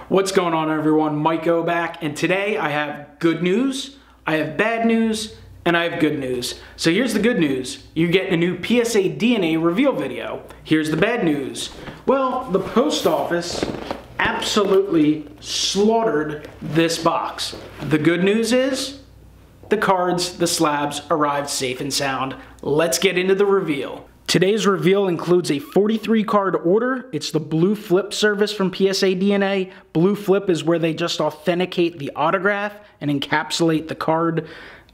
What's going on, everyone? Mike O back, and today I have good news, I have bad news, and I have good news. So here's the good news. You're getting a new PSA DNA reveal video. Here's the bad news. Well, the post office absolutely slaughtered this box. The good news is the cards, the slabs, arrived safe and sound. Let's get into the reveal. Today's reveal includes a 43 card order. It's the Blue Flip service from PSA DNA. Blue Flip is where they just authenticate the autograph and encapsulate the card.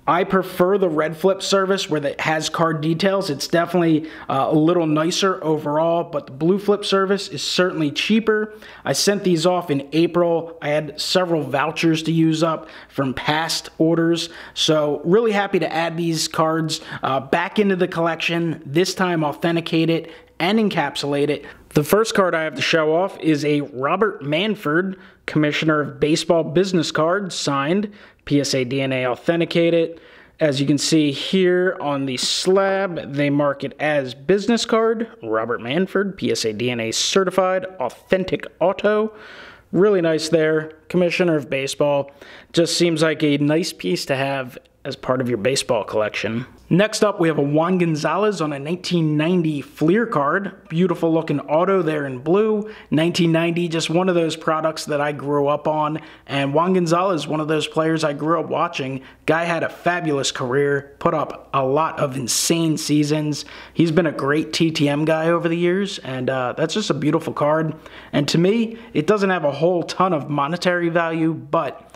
I prefer the Red Flip service where it has card details. It's definitely a little nicer overall, but the Blue Flip service is certainly cheaper. I sent these off in April. I had several vouchers to use up from past orders, so really happy to add these cards back into the collection, this time authenticate it and encapsulate it. The first card I have to show off is a Robert Manfred, Commissioner of Baseball business card, signed, PSA DNA authenticated. As you can see here on the slab, they mark it as business card, Robert Manfred, PSA DNA certified, authentic auto. Really nice there, Commissioner of Baseball. Just seems like a nice piece to have as part of your baseball collection. Next up, we have a Juan Gonzales on a 1990 Fleer card. Beautiful looking auto there in blue. 1990, just one of those products that I grew up on. And Juan Gonzales, one of those players I grew up watching. Guy had a fabulous career, put up a lot of insane seasons. He's been a great TTM guy over the years, and that's just a beautiful card. And to me, it doesn't have a whole ton of monetary value, but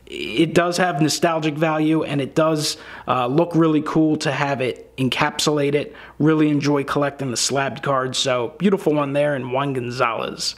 it does have nostalgic value, and it does look really cool to have it encapsulated. Really enjoy collecting the slabbed cards, so beautiful one there in Juan Gonzales.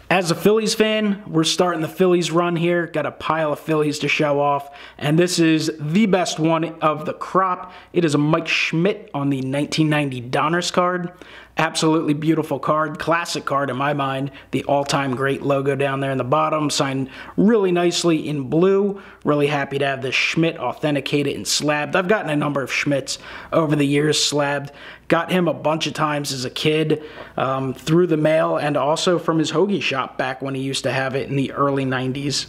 As a Phillies fan, we're starting the Phillies run here. Got a pile of Phillies to show off, and this is the best one of the crop. It is a Mike Schmidt on the 1990 Donruss card. Absolutely beautiful card, classic card in my mind. The all-time great logo down there in the bottom, signed really nicely in blue. Really happy to have this Schmidt authenticated and slabbed. I've gotten a number of Schmidts over the years slabbed. Got him a bunch of times as a kid through the mail, and also from his hoagie shop back when he used to have it in the early 90s.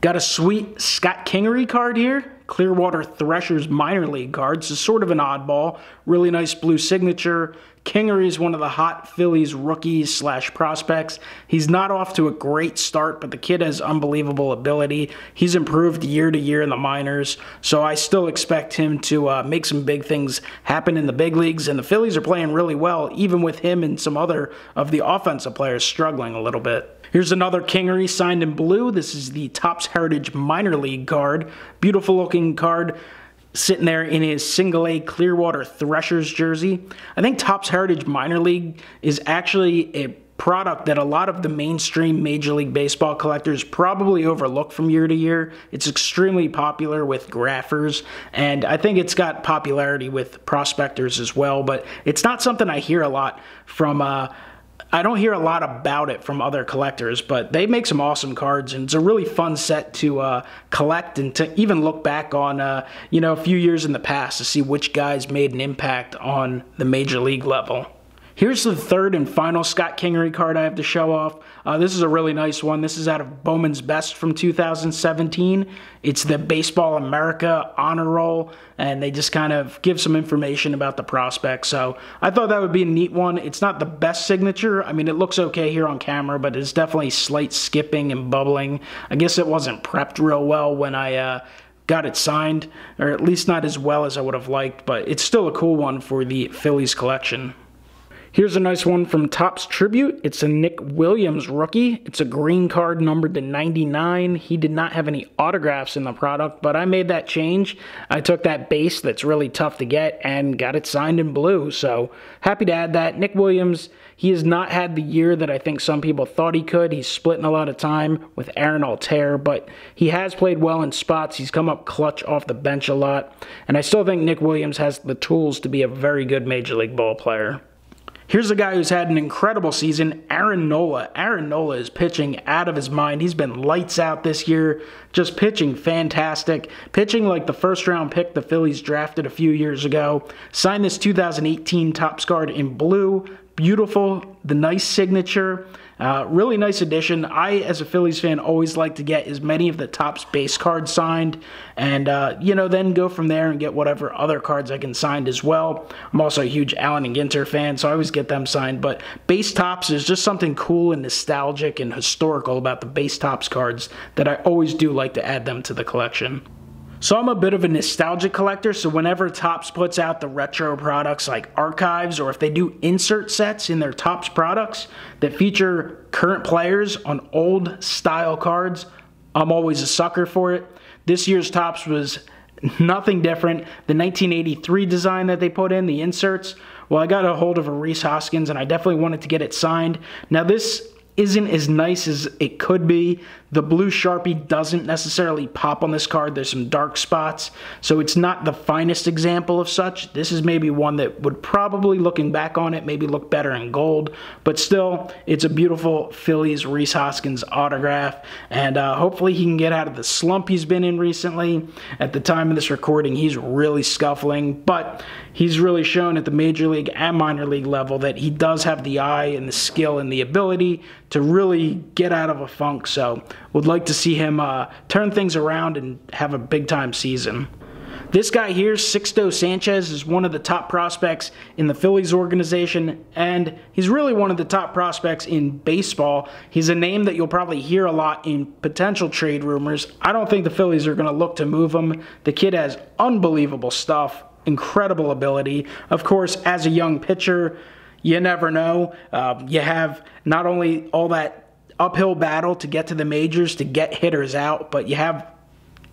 Got a sweet Scott Kingery card here. Clearwater Threshers minor league cards. It's sort of an oddball. Really nice blue signature. Kingery is one of the hot Phillies rookies slash prospects. He's not off to a great start, but the kid has unbelievable ability. He's improved year to year in the minors, so I still expect him to make some big things happen in the big leagues, and the Phillies are playing really well, even with him and some other of the offensive players struggling a little bit. Here's another Kingery signed in blue. This is the Topps Heritage minor league card. Beautiful looking card, sitting there in his single A Clearwater Threshers jersey. I think Topps Heritage minor league is actually a product that a lot of the mainstream Major League Baseball collectors probably overlook from year to year. It's extremely popular with graphers, and I think it's got popularity with prospectors as well, but it's not something I hear a lot from I don't hear a lot about it from other collectors, but they make some awesome cards, and it's a really fun set to collect and to even look back on, you know, a few years in the past to see which guys made an impact on the major league level. Here's the third and final Scott Kingery card I have to show off. This is a really nice one. This is out of Bowman's Best from 2017. It's the Baseball America Honor Roll, and they just kind of give some information about the prospect. So I thought that would be a neat one. It's not the best signature. I mean, it looks okay here on camera, but it's definitely slight skipping and bubbling. I guess it wasn't prepped real well when I got it signed, or at least not as well as I would have liked, but it's still a cool one for the Phillies collection. Here's a nice one from Topps Tribute. It's a Nick Williams rookie. It's a green card numbered to 99. He did not have any autographs in the product, but I made that change. I took that base that's really tough to get and got it signed in blue, so happy to add that. Nick Williams, he has not had the year that I think some people thought he could. He's splitting a lot of time with Aaron Altair, but he has played well in spots. He's come up clutch off the bench a lot, and I still think Nick Williams has the tools to be a very good Major League ball player. Here's a guy who's had an incredible season, Aaron Nola. Aaron Nola is pitching out of his mind. He's been lights out this year, just pitching fantastic. Pitching like the first-round pick the Phillies drafted a few years ago. Signed this 2018 Topps card in blue. Beautiful, the nice signature. Really nice addition. I, as a Phillies fan, always like to get as many of the Topps base cards signed, and then go from there and get whatever other cards I can sign as well. I'm also a huge Allen and Ginter fan, so I always get them signed, but base Topps is just something cool and nostalgic and historical about the base Topps cards that I always do like to add them to the collection. So I'm a bit of a nostalgic collector, so whenever Topps puts out the retro products like archives, or if they do insert sets in their Topps products that feature current players on old style cards, I'm always a sucker for it. This year's Topps was nothing different. The 1983 design that they put in, the inserts, well, I got a hold of a Rhys Hoskins and I definitely wanted to get it signed. Now this isn't as nice as it could be. The blue Sharpie doesn't necessarily pop on this card. There's some dark spots, so it's not the finest example of such. This is maybe one that would probably, looking back on it, maybe look better in gold, but still, it's a beautiful Phillies Rhys Hoskins autograph, and hopefully he can get out of the slump he's been in recently. At the time of this recording, he's really scuffling, but he's really shown at the major league and minor league level that he does have the eye and the skill and the ability to really get out of a funk, so would like to see him turn things around and have a big-time season. This guy here, Sixto Sanchez, is one of the top prospects in the Phillies organization, and he's really one of the top prospects in baseball. He's a name that you'll probably hear a lot in potential trade rumors. I don't think the Phillies are going to look to move him. The kid has unbelievable stuff, incredible ability. Of course, as a young pitcher, you never know. You have not only all that uphill battle to get to the majors, to get hitters out, but you have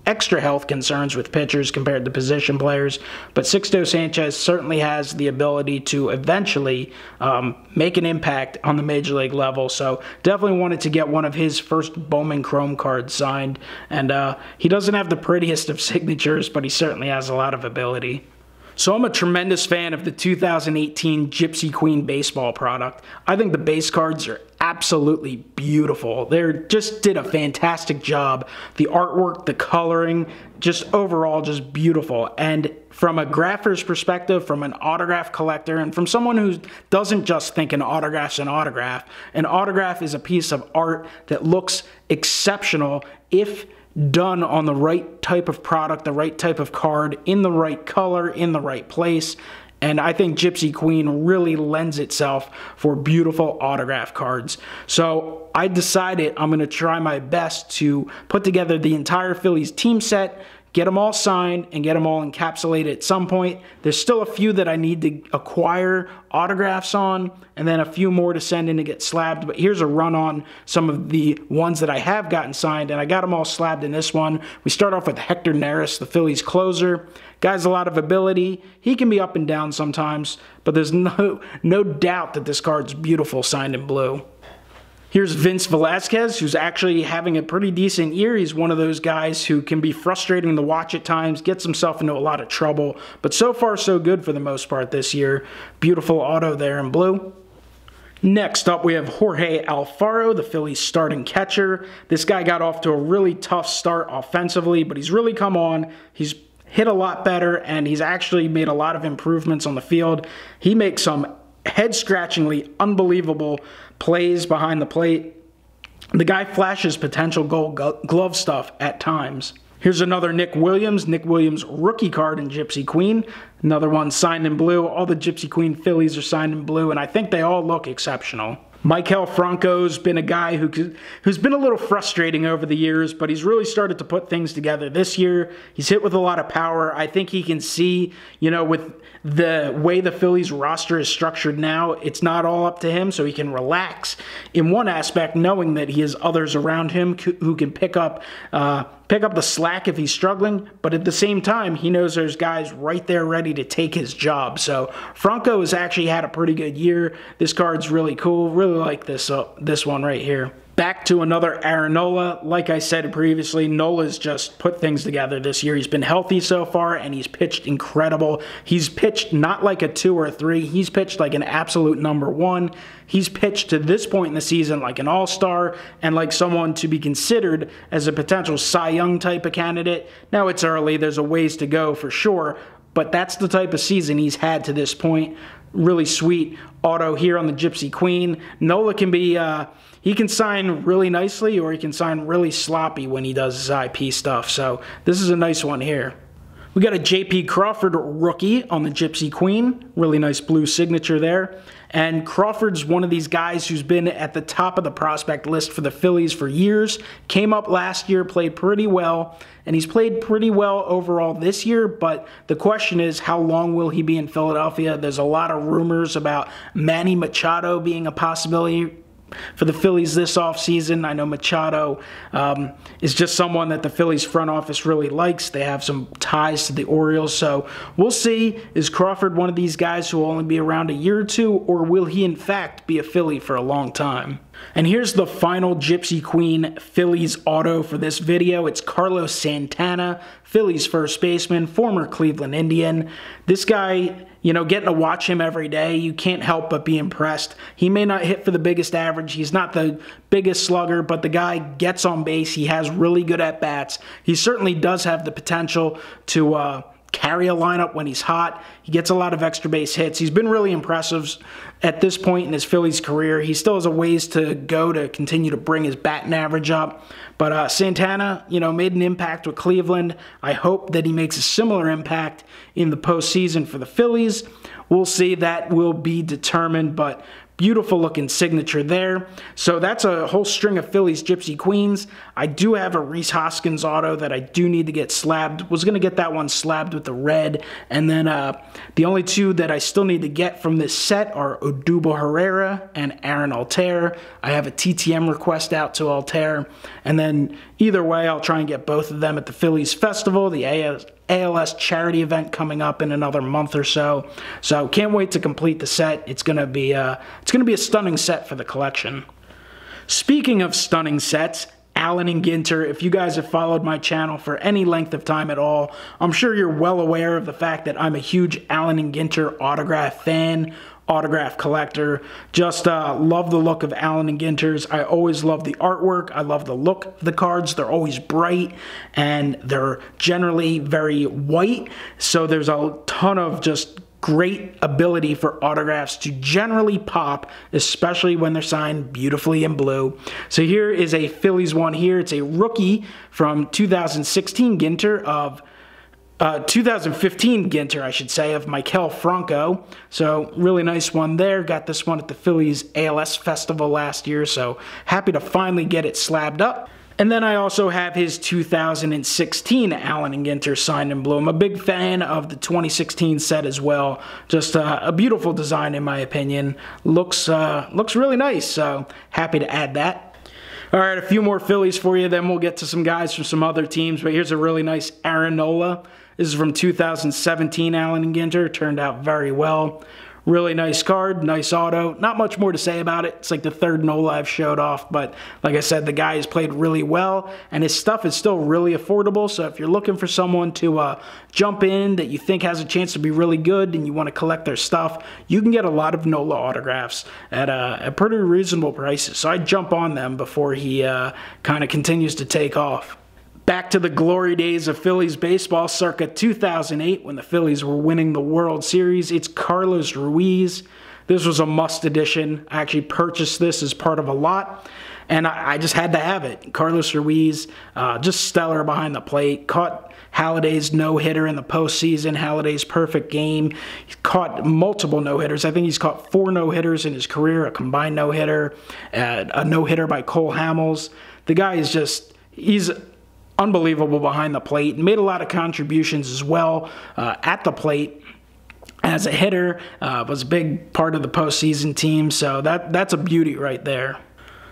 extra health concerns with pitchers compared to position players. But Sixto Sanchez certainly has the ability to eventually make an impact on the major league level. So definitely wanted to get one of his first Bowman Chrome cards signed. And he doesn't have the prettiest of signatures, but he certainly has a lot of ability. So I'm a tremendous fan of the 2018 Gypsy Queen baseball product. I think the base cards are absolutely beautiful. They just did a fantastic job. The artwork, the coloring, just overall just beautiful. And from a grapher's perspective, from an autograph collector, and from someone who doesn't just think an autograph's an autograph is a piece of art that looks exceptional if done on the right type of product, the right type of card, in the right color, in the right place. And I think Gypsy Queen really lends itself for beautiful autograph cards. So I decided I'm going to try my best to put together the entire Phillies team set, get them all signed, and get them all encapsulated at some point. There's still a few that I need to acquire autographs on, and then a few more to send in to get slabbed. But here's a run on some of the ones that I have gotten signed, and I got them all slabbed in this one. We start off with Hector Neris, the Phillies closer. Guy's a lot of ability. He can be up and down sometimes, but there's no doubt that this card's beautiful signed in blue. Here's Vince Velasquez, who's actually having a pretty decent year. He's one of those guys who can be frustrating to watch at times, gets himself into a lot of trouble, but so far so good for the most part this year. Beautiful auto there in blue. Next up, we have Jorge Alfaro, the Phillies starting catcher. This guy got off to a really tough start offensively, but he's really come on. He's hit a lot better, and he's actually made a lot of improvements on the field. He makes some head-scratchingly unbelievable plays behind the plate. The guy flashes potential gold glove stuff at times. Here's another Nick Williams rookie card in Gypsy Queen. Another one signed in blue. All the Gypsy Queen Phillies are signed in blue, and I think they all look exceptional. Maikel Franco's been a guy who's been a little frustrating over the years, but he's really started to put things together this year. He's hit with a lot of power. I think he can see, with the way the Phillies roster is structured now, it's not all up to him, so he can relax in one aspect, knowing that he has others around him who can pick up the slack if he's struggling, but at the same time, he knows there's guys right there ready to take his job. So Franco has actually had a pretty good year. This card's really cool. Really like this one right here. Back to another Aaron Nola. Like I said previously, Nola's just put things together this year. He's been healthy so far, and he's pitched incredible. He's pitched not like a 2 or a 3. He's pitched like an absolute #1. He's pitched to this point in the season like an all-star and like someone to be considered as a potential Cy Young type of candidate. Now it's early. There's a ways to go for sure. but that's the type of season he's had to this point. Really sweet auto here on the Gypsy Queen. Nola can be, he can sign really nicely, or he can sign really sloppy when he does his IP stuff. So this is a nice one here. We got a JP Crawford rookie on the Gypsy Queen. Really nice blue signature there. And Crawford's one of these guys who's been at the top of the prospect list for the Phillies for years. Came up last year, played pretty well, and he's played pretty well overall this year, but the question is, how long will he be in Philadelphia? There's a lot of rumors about Manny Machado being a possibility for the Phillies this offseason. I know Machado is just someone that the Phillies front office really likes. They have some ties to the Orioles, so we'll see. Is Crawford one of these guys who will only be around a year or two, or will he in fact be a Philly for a long time? And here's the final Gypsy Queen Phillies auto for this video. It's Carlos Santana, Phillies first baseman, former Cleveland Indian. This guy, you know, getting to watch him every day, you can't help but be impressed. He may not hit for the biggest average. He's not the biggest slugger, but the guy gets on base. He has really good at-bats. He certainly does have the potential to carry a lineup when he's hot. He gets a lot of extra base hits. He's been really impressive at this point in his Phillies career. He still has a ways to go to continue to bring his batting average up. But Santana, you know, made an impact with Cleveland. I hope that he makes a similar impact in the postseason for the Phillies. We'll see. That will be determined, but beautiful looking signature there. So that's a whole string of Phillies Gypsy Queens. I do have a Rhys Hoskins auto that I do need to get slabbed. Was going to get that one slabbed with the red. And then the only two that I still need to get from this set are Odubel Herrera and Aaron Altair. I have a TTM request out to Altair. And then either way, I'll try and get both of them at the Phillies Festival, the ALS charity event coming up in another month or so. So can't wait to complete the set. It's gonna be a stunning set for the collection. Speaking of stunning sets, Allen and Ginter, if you guys have followed my channel for any length of time at all, I'm sure you're well aware of the fact that I'm a huge Allen and Ginter autograph fan, autograph collector. Just love the look of Allen and Ginter's. I always love the artwork. I love the look of the cards. They're always bright, and they're generally very white, so there's a ton of just great ability for autographs to generally pop, especially when they're signed beautifully in blue. So here is a Phillies one here. It's a rookie from 2016 Ginter of 2015 Ginter, I should say, of Maikel Franco. So really nice one there. Got this one at the Phillies ALS Festival last year, so happy to finally get it slabbed up. And then I also have his 2016 Allen and Ginter signed in blue. I'm a big fan of the 2016 set as well. Just a beautiful design in my opinion. Looks really nice, so happy to add that. All right, a few more Phillies for you, then we'll get to some guys from some other teams. But here's a really nice Aaron Nola. This is from 2017 Allen and Ginter. Turned out very well. Really nice card, nice auto. Not much more to say about it. It's like the third Nola I've showed off, but like I said, the guy has played really well, and his stuff is still really affordable, so if you're looking for someone to jump in that you think has a chance to be really good and you want to collect their stuff, you can get a lot of Nola autographs at pretty reasonable prices, so I'd jump on them before he kind of continues to take off. Back to the glory days of Phillies baseball circa 2008 when the Phillies were winning the World Series. It's Carlos Ruiz. This was a must edition. I actually purchased this as part of a lot, and I just had to have it. Carlos Ruiz, just stellar behind the plate. Caught Halliday's no-hitter in the postseason, Halliday's perfect game. He's caught multiple no-hitters. I think he's caught 4 no-hitters in his career, a combined no-hitter, a no-hitter by Cole Hamels. The guy is just, he's unbelievable behind the plate. Made a lot of contributions as well at the plate as a hitter. Was a big part of the postseason team, so that's a beauty right there.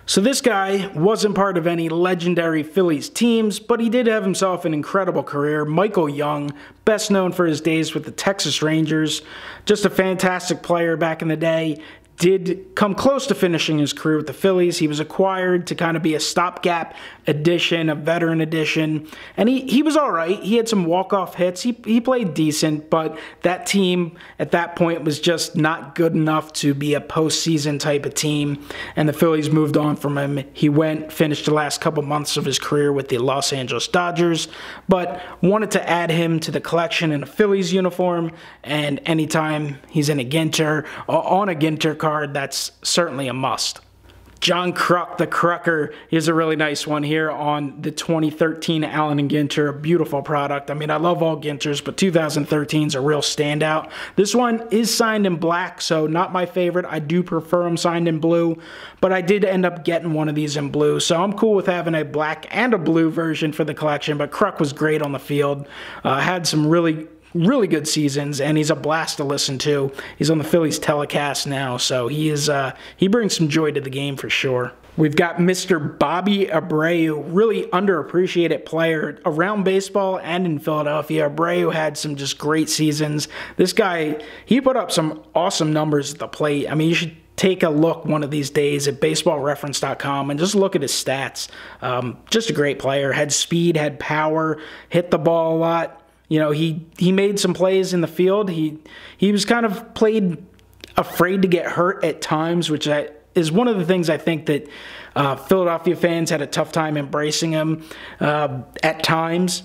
So this guy wasn't part of any legendary Phillies teams, but he did have himself an incredible career. Michael Young, best known for his days with the Texas Rangers. Just a fantastic player back in the day. did come close to finishing his career with the Phillies. He was acquired to kind of be a stopgap addition, a veteran addition, and he was all right. He had some walk-off hits. He played decent, but that team at that point was just not good enough to be a postseason type of team, and the Phillies moved on from him. He finished the last couple months of his career with the Los Angeles Dodgers, but wanted to add him to the collection in a Phillies uniform, and anytime he's in a Ginter or on a Ginter card, that's certainly a must. John Kruk, the Krucker, here's a really nice one here on the 2013 Allen & Ginter, a beautiful product. I mean, I love all Ginters, but 2013 is a real standout. This one is signed in black, so not my favorite. I do prefer them signed in blue, but I did end up getting one of these in blue, so I'm cool with having a black and a blue version for the collection, but Kruk was great on the field. Had some really good seasons, and he's a blast to listen to. He's on the Phillies telecast now, so he brings some joy to the game for sure. We've got Mr. Bobby Abreu, really underappreciated player around baseball and in Philadelphia. Abreu had some just great seasons. This guy, he put up some awesome numbers at the plate. I mean, you should take a look one of these days at baseballreference.com and just look at his stats. Just a great player. Had speed, had power, hit the ball a lot. You know, he made some plays in the field. He was kind of played afraid to get hurt at times, which is one of the things I think that Philadelphia fans had a tough time embracing him at times.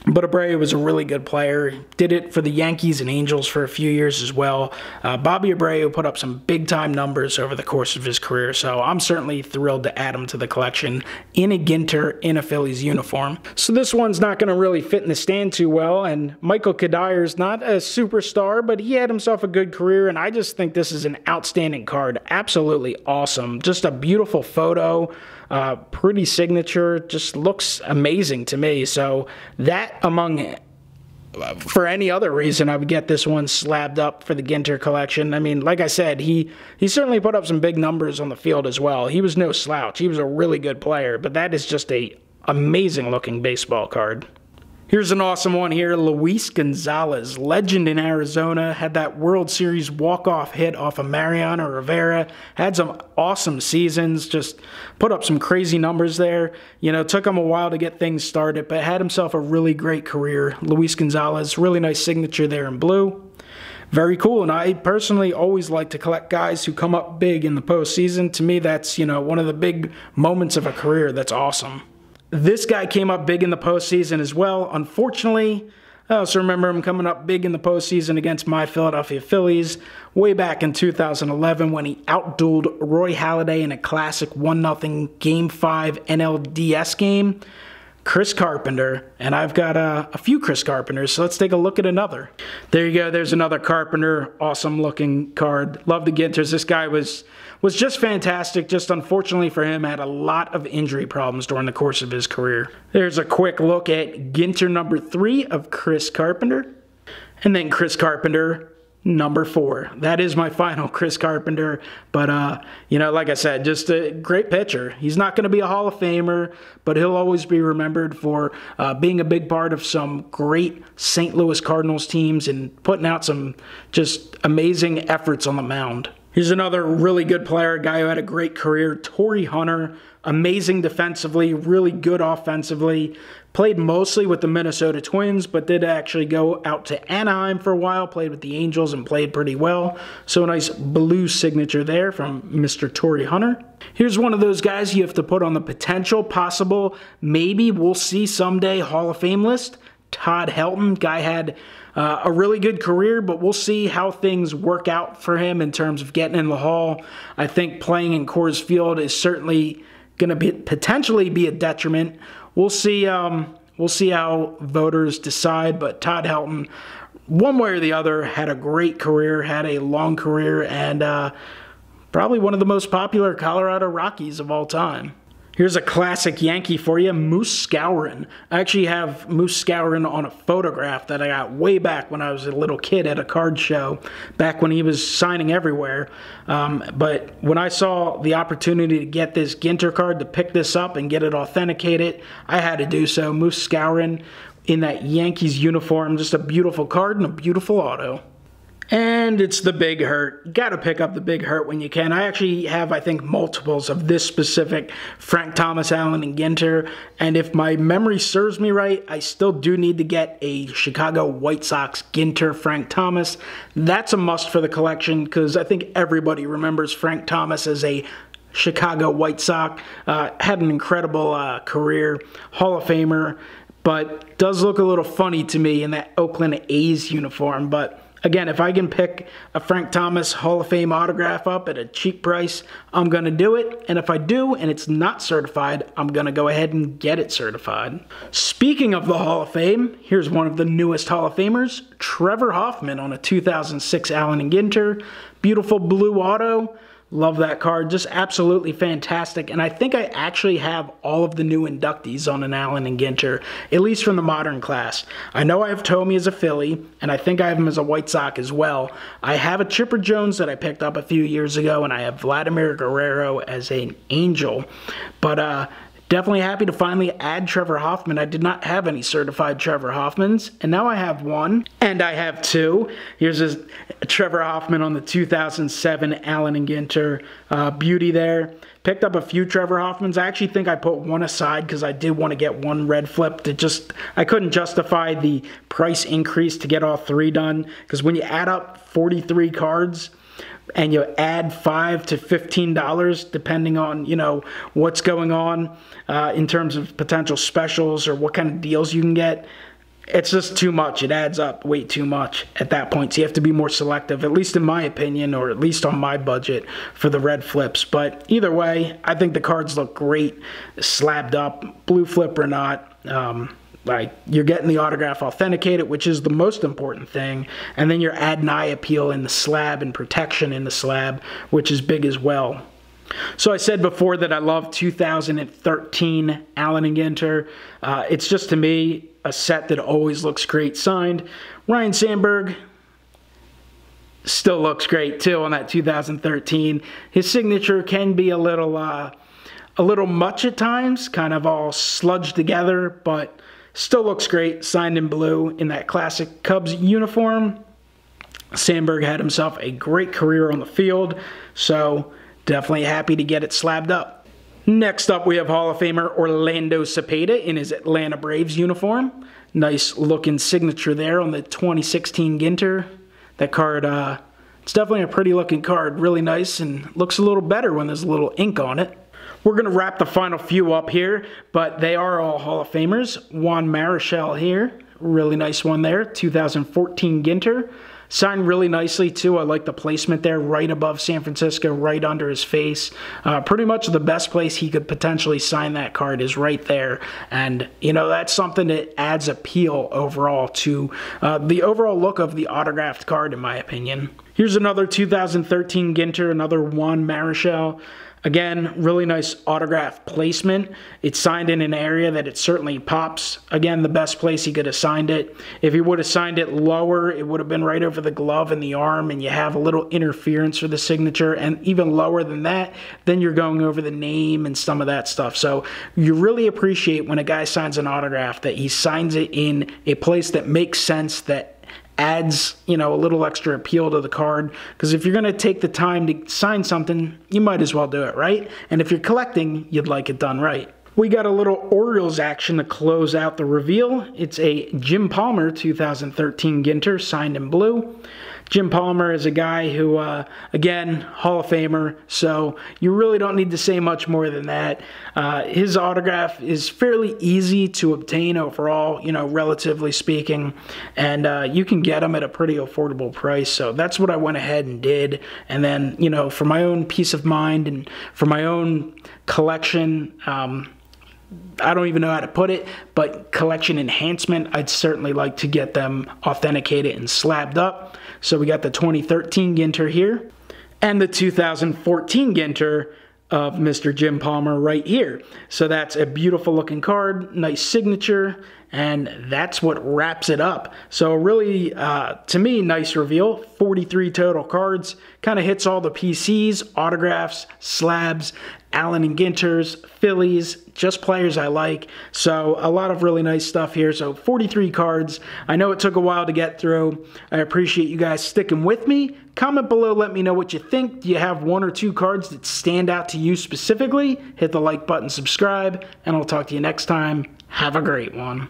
But Abreu was a really good player. Did it for the Yankees and Angels for a few years as well. Bobby Abreu put up some big-time numbers over the course of his career, so I'm certainly thrilled to add him to the collection in a Ginter in a Phillies uniform. So this one's not going to really fit in the stand too well, and Michael Kadyr's not a superstar, but he had himself a good career, and I just think this is an outstanding card. Absolutely awesome. Just a beautiful photo. Pretty signature, just looks amazing to me. So that for any other reason, I would get this one slabbed up for the Ginter collection. I mean, like I said, he certainly put up some big numbers on the field as well. He was no slouch. He was a really good player, but that is just a amazing looking baseball card. Here's an awesome one here. Luis Gonzales, legend in Arizona, had that World Series walk-off hit off of Mariano Rivera, had some awesome seasons, just put up some crazy numbers there. You know, took him a while to get things started, but had himself a really great career. Luis Gonzales, really nice signature there in blue. Very cool, and I personally always like to collect guys who come up big in the postseason. To me, that's, you know, one of the big moments of a career that's awesome. This guy came up big in the postseason as well. Unfortunately, I also remember him coming up big in the postseason against my Philadelphia Phillies way back in 2011 when he outdueled Roy Halladay in a classic 1-0 Game 5 NLDS game. Chris Carpenter, and I've got a few Chris Carpenters, so let's take a look at another. There you go, there's another Carpenter, awesome looking card. Love the Ginters. This guy was just fantastic, just unfortunately for him, had a lot of injury problems during the course of his career. There's a quick look at Ginter number 3 of Chris Carpenter, and then Chris Carpenter number 4. That is my final Chris Carpenter, but you know, like I said, just a great pitcher. He's not going to be a Hall of Famer, but he'll always be remembered for being a big part of some great St. Louis Cardinals teams and putting out some just amazing efforts on the mound. Here's another really good player, a guy who had a great career, Torii Hunter. Amazing defensively, really good offensively. Played mostly with the Minnesota Twins, but did actually go out to Anaheim for a while, played with the Angels and played pretty well. So a nice blue signature there from Mr. Torii Hunter. Here's one of those guys you have to put on the potential, possible, maybe we'll see someday Hall of Fame list. Todd Helton, guy had a really good career, but we'll see how things work out for him in terms of getting in the Hall. I think playing in Coors Field is certainly going to potentially be a detriment. We'll see how voters decide, but Todd Helton, one way or the other, had a great career, had a long career, and probably one of the most popular Colorado Rockies of all time. Here's a classic Yankee for you, Moose Skowron. I actually have Moose Skowron on a photograph that I got way back when I was a little kid at a card show, back when he was signing everywhere. But when I saw the opportunity to get this Ginter card, to pick this up and get it authenticated, I had to do so. Moose Skowron in that Yankees uniform, just a beautiful card and a beautiful auto. And it's the Big Hurt. Gotta pick up the Big Hurt when you can. I actually have, I think, multiples of this specific Frank Thomas, Allen, and Ginter. And if my memory serves me right, I still do need to get a Chicago White Sox Ginter Frank Thomas. That's a must for the collection because I think everybody remembers Frank Thomas as a Chicago White Sox. Had an incredible career, Hall of Famer, but does look a little funny to me in that Oakland A's uniform. But again, if I can pick a Frank Thomas Hall of Fame autograph up at a cheap price, I'm going to do it. And if I do and it's not certified, I'm going to go ahead and get it certified. Speaking of the Hall of Fame, here's one of the newest Hall of Famers, Trevor Hoffman on a 2006 Allen and Ginter. Beautiful blue auto. Love that card, just absolutely fantastic. And I think I actually have all of the new inductees on an Allen and Ginter, at least from the modern class. I know I have Tommy as a Philly, and I think I have him as a White Sox as well. I have a Chipper Jones that I picked up a few years ago, and I have Vladimir Guerrero as an Angel. But definitely happy to finally add Trevor Hoffman. I did not have any certified Trevor Hoffmans, and now I have one, and I have two. Here's his Trevor Hoffman on the 2007 Allen and Ginter. Beauty there. Picked up a few Trevor Hoffmans. I actually think I put one aside because I did want to get one red flip. I couldn't justify the price increase to get all three done, because when you add up 43 cards, and you add $5 to $15 depending on, you know, what's going on in terms of potential specials or what kind of deals you can get, it's just too much. It adds up way too much at that point. So you have to be more selective, at least in my opinion, or at least on my budget for the red flips. But either way, I think the cards look great, slabbed up, blue flip or not. Like, you're getting the autograph authenticated, which is the most important thing, and then you're adding eye appeal in the slab and protection in the slab, which is big as well. So I said before that I love 2013 Allen and Ginter. It's just, to me, a set that always looks great signed. Ryne Sandberg still looks great too on that 2013. His signature can be a little much at times, kind of all sludged together, but still looks great, signed in blue in that classic Cubs uniform. Sandberg had himself a great career on the field, so definitely happy to get it slabbed up. Next up, we have Hall of Famer Orlando Cepeda in his Atlanta Braves uniform. Nice looking signature there on the 2016 Ginter. That card, it's definitely a pretty looking card, really nice, and looks a little better when there's a little ink on it. We're going to wrap the final few up here, but they are all Hall of Famers. Juan Marichal here, really nice one there, 2014 Ginter. Signed really nicely too. I like the placement there, right above San Francisco, right under his face. Pretty much the best place he could potentially sign that card is right there. And, you know, that's something that adds appeal overall to the overall look of the autographed card, in my opinion. Here's another 2013 Ginter, another Juan Marichal. Again, really nice autograph placement. It's signed in an area that it certainly pops. Again, the best place he could have signed it. If he would have signed it lower, it would have been right over the glove and the arm, and you have a little interference for the signature. And even lower than that, then you're going over the name and some of that stuff. So you really appreciate when a guy signs an autograph that he signs it in a place that makes sense, that adds, you know, a little extra appeal to the card, because if you're going to take the time to sign something, you might as well do it right. And if you're collecting, you'd like it done right. We got a little Orioles action to close out the reveal. It's a Jim Palmer 2013 Ginter, signed in blue. Jim Palmer is a guy who, again, Hall of Famer, so you really don't need to say much more than that. His autograph is fairly easy to obtain overall, you know, relatively speaking, and you can get him at a pretty affordable price, so that's what I went ahead and did. And then, you know, for my own peace of mind and for my own collection, I don't even know how to put it, but collection enhancement, I'd certainly like to get them authenticated and slabbed up. So we got the 2013 Ginter here, and the 2014 Ginter of Mr. Jim Palmer right here. So that's a beautiful looking card, nice signature, and that's what wraps it up. So really, to me, nice reveal. 43 total cards, kind of hits all the PCs, autographs, slabs, Allen and Ginter's, Phillies, just players I like. So a lot of really nice stuff here. So 43 cards. I know it took a while to get through. I appreciate you guys sticking with me. Comment below, let me know what you think. Do you have one or two cards that stand out to you specifically? Hit the like button, subscribe, and I'll talk to you next time. Have a great one.